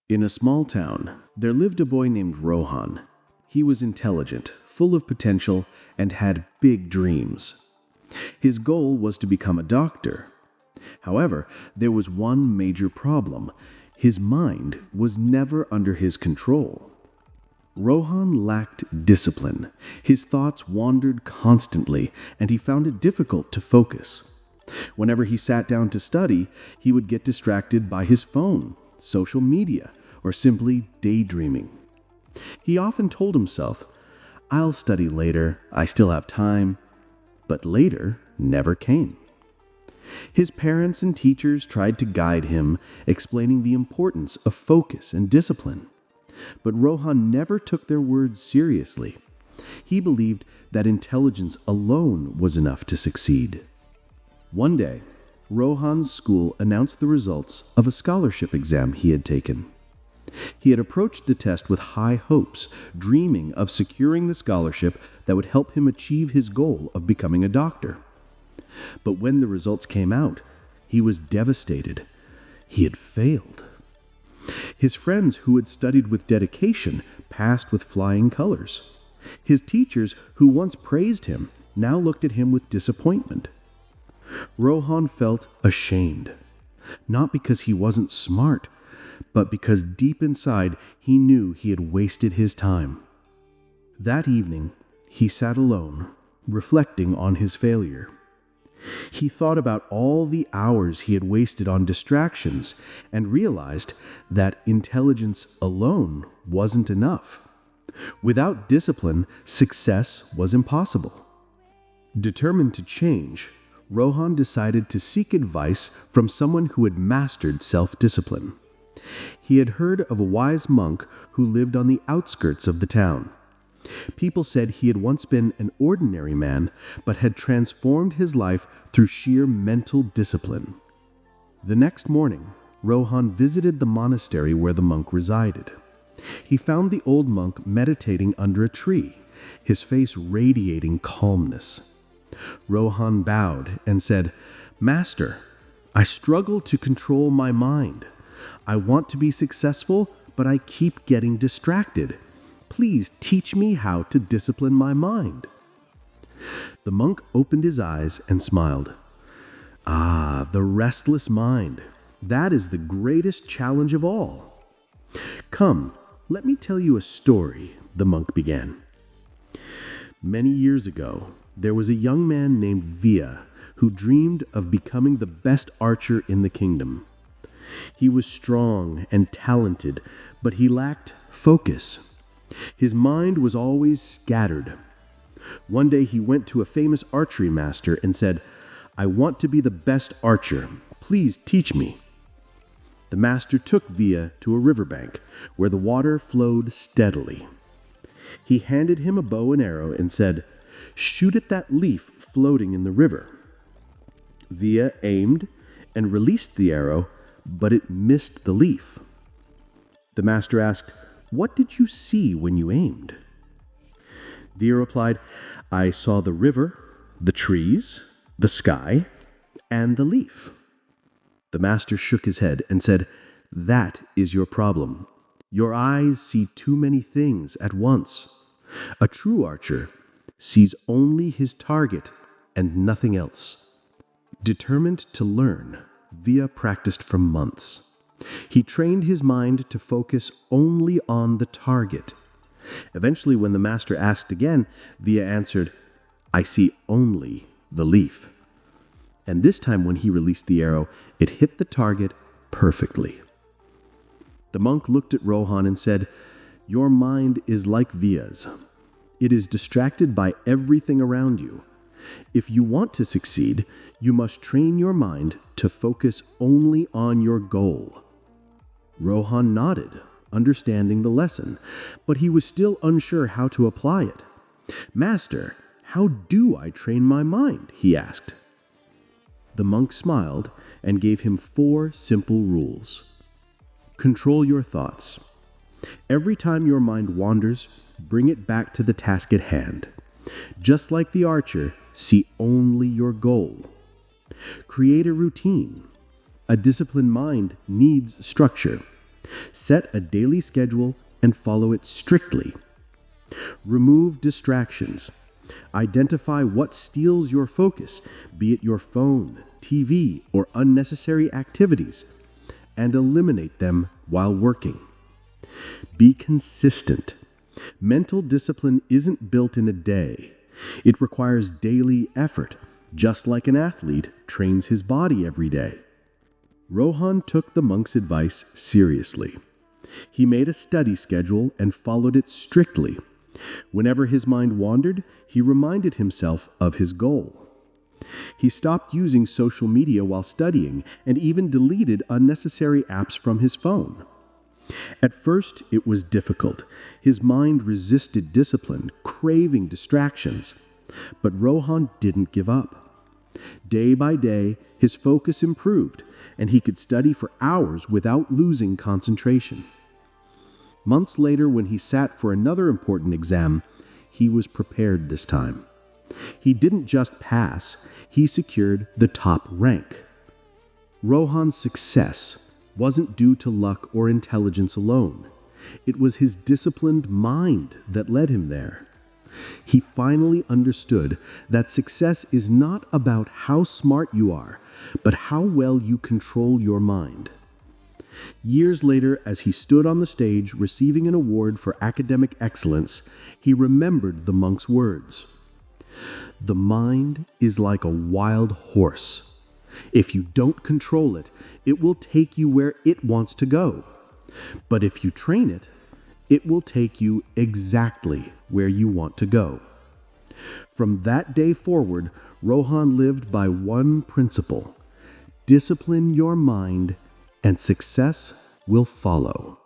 In a small town, there lived a boy named Rohan. He was intelligent, full of potential, and had big dreams. His goal was to become a doctor. However, there was one major problem. His mind was never under his control. Rohan lacked discipline. His thoughts wandered constantly, and he found it difficult to focus. Whenever he sat down to study, he would get distracted by his phone, social media, or simply daydreaming. He often told himself, "I'll study later, I still have time," but later never came. His parents and teachers tried to guide him, explaining the importance of focus and discipline. But Rohan never took their words seriously. He believed that intelligence alone was enough to succeed. One day, Rohan's school announced the results of a scholarship exam he had taken. He had approached the test with high hopes, dreaming of securing the scholarship that would help him achieve his goal of becoming a doctor. But when the results came out, he was devastated. He had failed. His friends who had studied with dedication passed with flying colors. His teachers, who once praised him, now looked at him with disappointment. Rohan felt ashamed, not because he wasn't smart, but because deep inside he knew he had wasted his time. That evening, he sat alone, reflecting on his failure. He thought about all the hours he had wasted on distractions and realized that intelligence alone wasn't enough. Without discipline, success was impossible. Determined to change, Rohan decided to seek advice from someone who had mastered self-discipline. He had heard of a wise monk who lived on the outskirts of the town. People said he had once been an ordinary man, but had transformed his life through sheer mental discipline. The next morning, Rohan visited the monastery where the monk resided. He found the old monk meditating under a tree, his face radiating calmness. Rohan bowed and said, "Master, I struggle to control my mind. I want to be successful, but I keep getting distracted. Please teach me how to discipline my mind." The monk opened his eyes and smiled. "Ah, the restless mind. That is the greatest challenge of all. Come, let me tell you a story," the monk began. Many years ago, there was a young man named Via who dreamed of becoming the best archer in the kingdom. He was strong and talented, but he lacked focus. His mind was always scattered. One day he went to a famous archery master and said, "I want to be the best archer. Please teach me." The master took Via to a riverbank where the water flowed steadily. He handed him a bow and arrow and said, "Shoot at that leaf floating in the river." Via aimed and released the arrow, but it missed the leaf. The master asked, "What did you see when you aimed?" Via replied, "I saw the river, the trees, the sky, and the leaf." The master shook his head and said, "That is your problem. Your eyes see too many things at once. A true archer sees only his target and nothing else." Determined to learn, Via practiced for months. He trained his mind to focus only on the target. Eventually, when the master asked again, Via answered, "I see only the leaf." And this time when he released the arrow, it hit the target perfectly. The monk looked at Rohan and said, "Your mind is like Via's. It is distracted by everything around you. If you want to succeed, you must train your mind to focus only on your goal." Rohan nodded, understanding the lesson, but he was still unsure how to apply it. "Master, how do I train my mind?" he asked. The monk smiled and gave him 4 simple rules. Control your thoughts. Every time your mind wanders, bring it back to the task at hand. Just like the archer, see only your goal. Create a routine. A disciplined mind needs structure. Set a daily schedule and follow it strictly. Remove distractions. Identify what steals your focus, be it your phone, TV, or unnecessary activities, and eliminate them while working. Be consistent. Mental discipline isn't built in a day. It requires daily effort, just like an athlete trains his body every day. Rohan took the monk's advice seriously. He made a study schedule and followed it strictly. Whenever his mind wandered, he reminded himself of his goal. He stopped using social media while studying and even deleted unnecessary apps from his phone. At first, it was difficult. His mind resisted discipline, craving distractions. But Rohan didn't give up. Day by day, his focus improved, and he could study for hours without losing concentration. Months later, when he sat for another important exam, he was prepared this time. He didn't just pass, he secured the top rank. Rohan's success wasn't due to luck or intelligence alone. It was his disciplined mind that led him there. He finally understood that success is not about how smart you are, but how well you control your mind. Years later, as he stood on the stage receiving an award for academic excellence, he remembered the monk's words. The mind is like a wild horse. If you don't control it, it will take you where it wants to go. But if you train it, it will take you exactly where you want to go. From that day forward, Rohan lived by one principle: discipline your mind, and success will follow.